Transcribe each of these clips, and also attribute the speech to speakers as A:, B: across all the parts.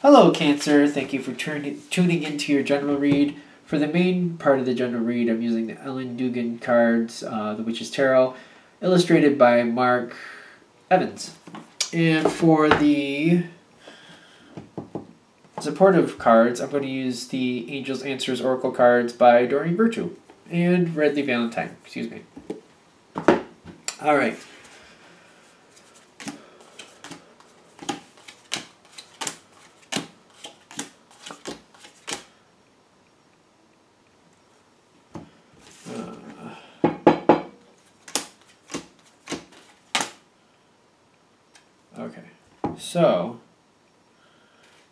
A: Hello, Cancer. Thank you for tuning into your general read. For the main part of the general read, I'm using the Ellen Dugan cards, The Witch's Tarot, illustrated by Mark Evans. And for the supportive cards, I'm going to use the Angels Answers Oracle cards by Doreen Virtue and Redley Valentine. Excuse me. All right. Okay, so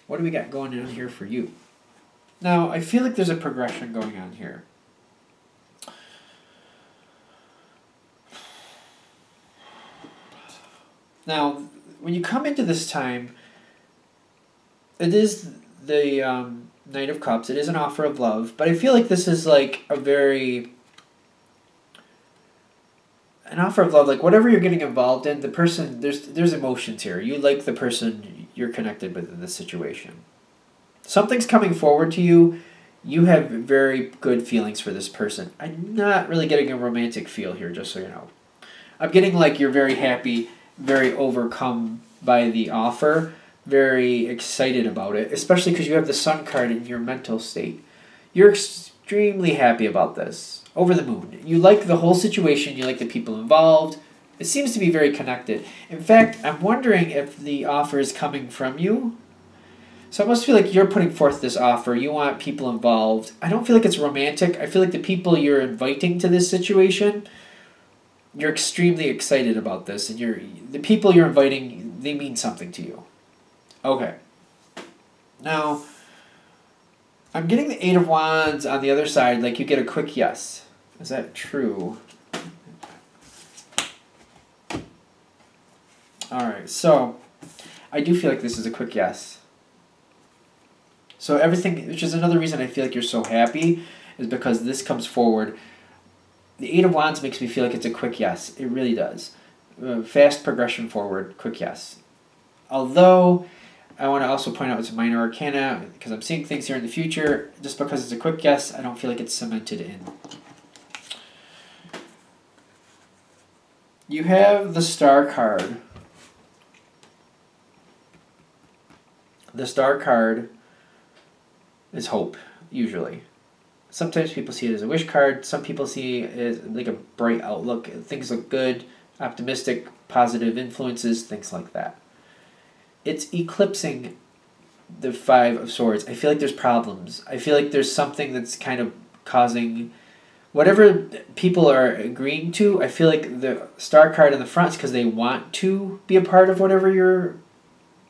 A: what do we got going on here for you? Now, I feel like there's a progression going on here. Now, when you come into this time, it is the Knight of Cups. It is an offer of love, but I feel like this is like an offer of love, like whatever you're getting involved in, the person, there's emotions here. You like the person you're connected with in this situation. Something's coming forward to you. You have very good feelings for this person. I'm not really getting a romantic feel here, just so you know. I'm getting like you're very happy, very overcome by the offer, very excited about it, especially because you have the Sun card in your mental state. You're extremely happy about this. Over the moon. You like the whole situation. You like the people involved. It seems to be very connected. In fact, I'm wondering if the offer is coming from you. So I must feel like you're putting forth this offer. You want people involved. I don't feel like it's romantic. I feel like the people you're inviting to this situation, you're extremely excited about this. And the people you're inviting, they mean something to you. Okay. Now, I'm getting the Eight of Wands on the other side, like you get a quick yes. Is that true? Alright, so I do feel like this is a quick yes. So everything, which is another reason I feel like you're so happy, is because this comes forward. The Eight of Wands makes me feel like it's a quick yes. It really does. Fast progression forward, quick yes. Although, I want to also point out it's a minor arcana, because I'm seeing things here in the future. Just because it's a quick yes, I don't feel like it's cemented in. You have the Star card. The Star card is hope, usually. Sometimes people see it as a wish card. Some people see it as like a bright outlook. Things look good, optimistic, positive influences, things like that. It's eclipsing the Five of Swords. I feel like there's problems. I feel like there's something that's kind of causing whatever people are agreeing to. I feel like the Star card in the front is because they want to be a part of whatever you're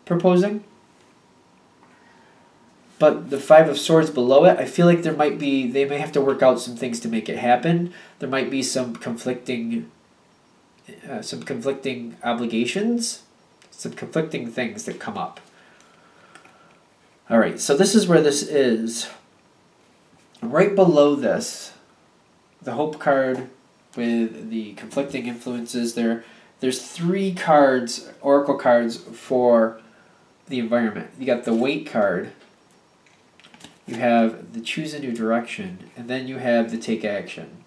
A: proposing. But the Five of Swords below it, I feel like they may have to work out some things to make it happen. There might be some conflicting obligations, some conflicting things that come up. All right, so this is where this is. Right below this, the Hope card with the conflicting influences there. There's 3 cards, oracle cards, for the environment. You got the Wait card. You have the Choose a New Direction. And then you have the Take Action.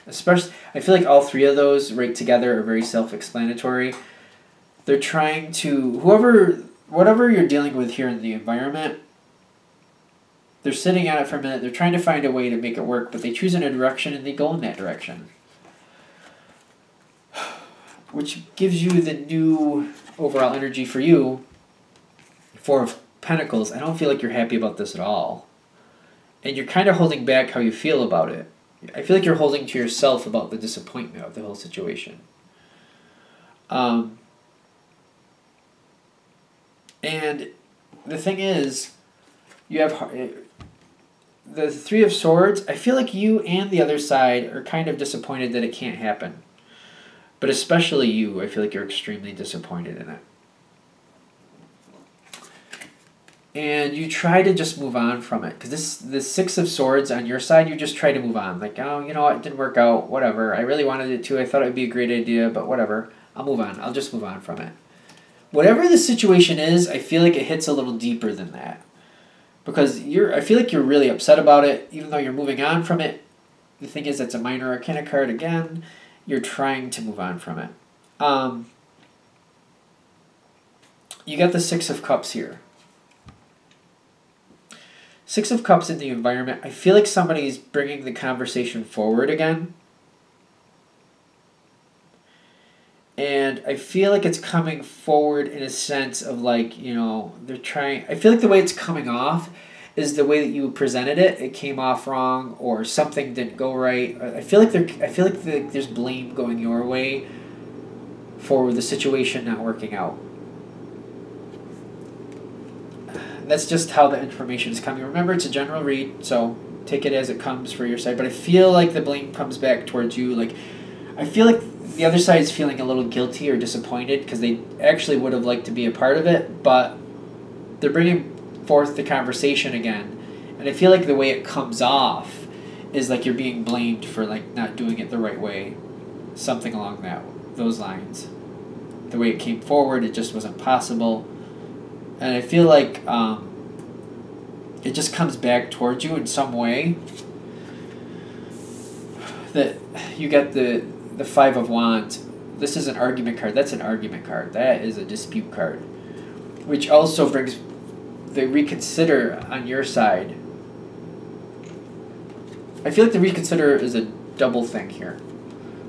A: Especially, I feel like all 3 of those right together are very self-explanatory. They're trying to, whatever you're dealing with here in the environment, they're sitting at it for a minute. They're trying to find a way to make it work, but they choose in a direction and they go in that direction. Which gives you the new overall energy for you. Four of Pentacles. I don't feel like you're happy about this at all. And you're kind of holding back how you feel about it. I feel like you're holding to yourself about the disappointment of the whole situation. And the thing is, you have the Three of Swords. I feel like you and the other side are kind of disappointed that it can't happen. But especially you, I feel like you're extremely disappointed in it. And you try to just move on from it. Because the Six of Swords on your side, you just try to move on. Like, oh, you know what, it didn't work out, whatever. I really wanted it to. I thought it would be a great idea, but whatever. I'll move on. I'll just move on from it. whatever the situation is, I feel like it hits a little deeper than that. Because I feel like you're really upset about it, even though you're moving on from it. The thing is, that's a minor arcana card again. You're trying to move on from it. You got the Six of Cups here. Six of Cups in the environment. I feel like somebody's bringing the conversation forward again. And I feel like it's coming forward in a sense of like, you know, they're trying... I feel like the way it's coming off is the way that you presented it. It came off wrong or something didn't go right. I feel like there's blame going your way for the situation not working out. That's just how the information is coming. Remember, it's a general read, so take it as it comes for your side. But I feel like the blame comes back towards you. Like, I feel like the other side is feeling a little guilty or disappointed because they actually would have liked to be a part of it, but they're bringing forth the conversation again. And I feel like the way it comes off is like you're being blamed for like not doing it the right way. Something along those lines. The way it came forward, it just wasn't possible. And I feel like it just comes back towards you in some way. That you get the Five of Wands. This is an argument card. That's an argument card. That is a dispute card. Which also brings the reconsider on your side. I feel like the reconsider is a double thing here.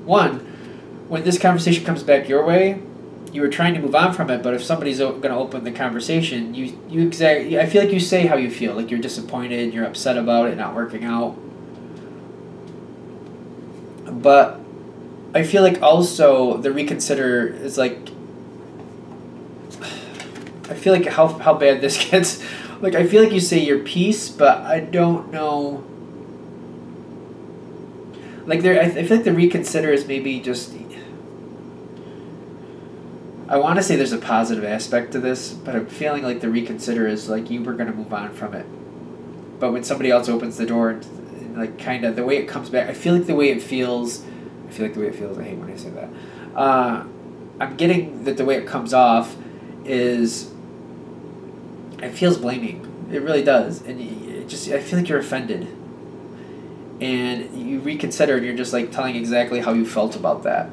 A: One, when this conversation comes back your way, you were trying to move on from it, but if somebody's going to open the conversation, I feel like you say how you feel. Like you're disappointed, you're upset about it not working out. But I feel like also the reconsider is like... I feel like how bad this gets. Like, I feel like you say your piece, but I don't know... Like, I feel like the reconsider is maybe just... I want to say there's a positive aspect to this, but I'm feeling like the reconsider is like you were going to move on from it. But when somebody else opens the door, and like kind of the way it comes back, I feel like the way it feels... I hate when I say that. I'm getting that the way it comes off is... It feels blaming. It really does. And I feel like you're offended. And you reconsider and you're just like telling exactly how you felt about that.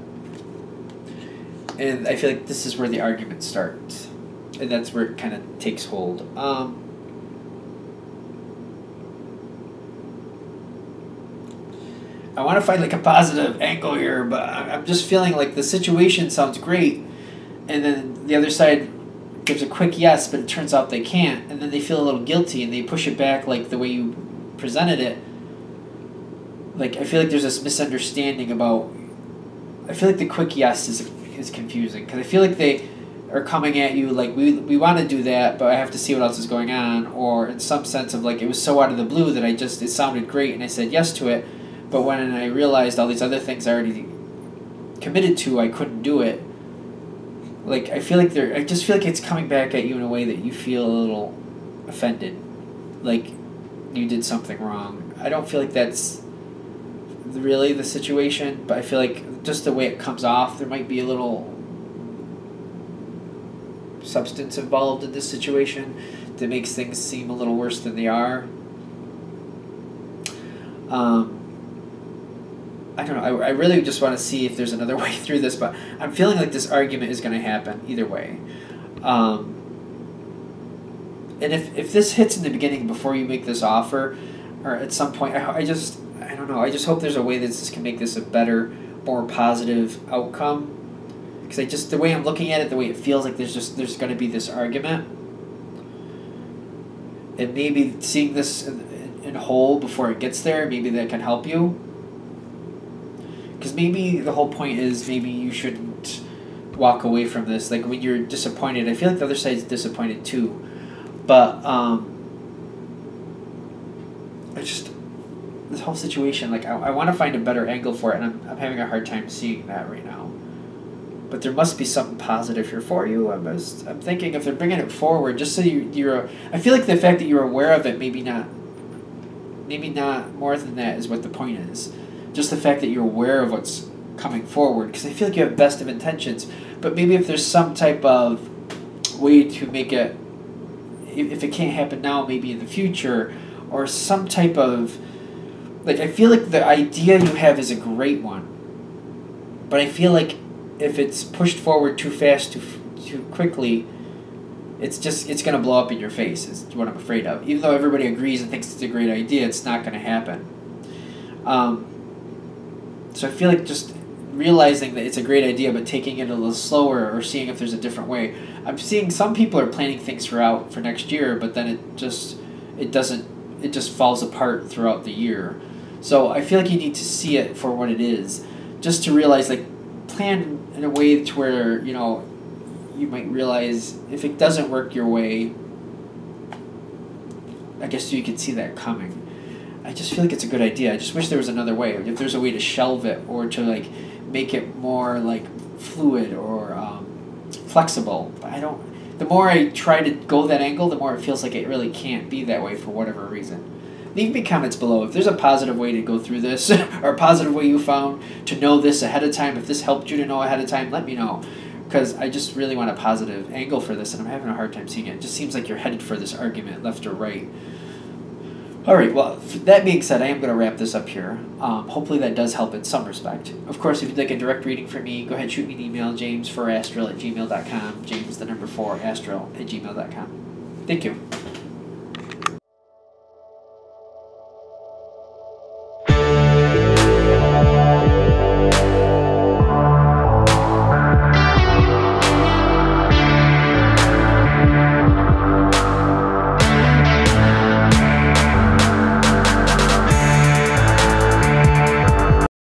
A: And I feel like this is where the argument starts. And that's where it kind of takes hold. I want to find like a positive angle here, but I'm just feeling like the situation sounds great. And then the other side gives a quick yes, but it turns out they can't. And then they feel a little guilty and they push it back like the way you presented it. Like, I feel like there's this misunderstanding about... I feel like the quick yes is confusing. Because I feel like they are coming at you like, we want to do that, but I have to see what else is going on. Or in some sense of like, it was so out of the blue that it sounded great and I said yes to it. But when I realized all these other things I already committed to, I couldn't do it. Like, I just feel like it's coming back at you in a way that you feel a little offended. Like, you did something wrong. I don't feel like that's really the situation, but I feel like just the way it comes off, there might be a little substance involved in this situation that makes things seem a little worse than they are. I don't know. I really just want to see if there's another way through this, but I'm feeling like this argument is going to happen either way. And if this hits in the beginning before you make this offer, or at some point, I don't know. I just hope there's a way that this can make this a better, more positive outcome. Because the way I'm looking at it, the way it feels like there's going to be this argument. And maybe seeing this in whole before it gets there, maybe that can help you. Because maybe the whole point is maybe you shouldn't walk away from this. Like, when you're disappointed, I feel like the other side's disappointed too. But, this whole situation, like, I want to find a better angle for it, and I'm having a hard time seeing that right now. But there must be something positive here for you. I'm thinking if they're bringing it forward, just so you're... I feel like the fact that you're aware of it, maybe not more than that is what the point is. Just the fact that you're aware of what's coming forward, because I feel like you have best of intentions, but maybe if there's some type of way to make it, if it can't happen now, maybe in the future, or some type of, like, I feel like the idea you have is a great one, but I feel like if it's pushed forward too fast, too quickly, it's going to blow up in your face, is what I'm afraid of. Even though everybody agrees and thinks it's a great idea, it's not going to happen. So I feel like just realizing that it's a great idea, but taking it a little slower or seeing if there's a different way. I'm seeing some people are planning things for next year, but then it just falls apart throughout the year. So I feel like you need to see it for what it is, just to realize, like, plan in a way to where, you know, you might realize if it doesn't work your way, I guess you could see that coming. I just feel like it's a good idea. I just wish there was another way. If there's a way to shelve it or to, like, make it more, like, fluid or flexible. But I don't. The more I try to go that angle, the more it feels like it really can't be that way for whatever reason. Leave me comments below if there's a positive way to go through this or a positive way you found to know this ahead of time. If this helped you to know ahead of time, let me know. Because I just really want a positive angle for this, and I'm having a hard time seeing it. It just seems like you're headed for this argument, left or right. Alright, well, that being said, I am going to wrap this up here. Hopefully that does help in some respect. Of course, if you'd like a direct reading from me, go ahead, shoot me an email, james4astral@gmail.com, james4astral@gmail.com. Thank you.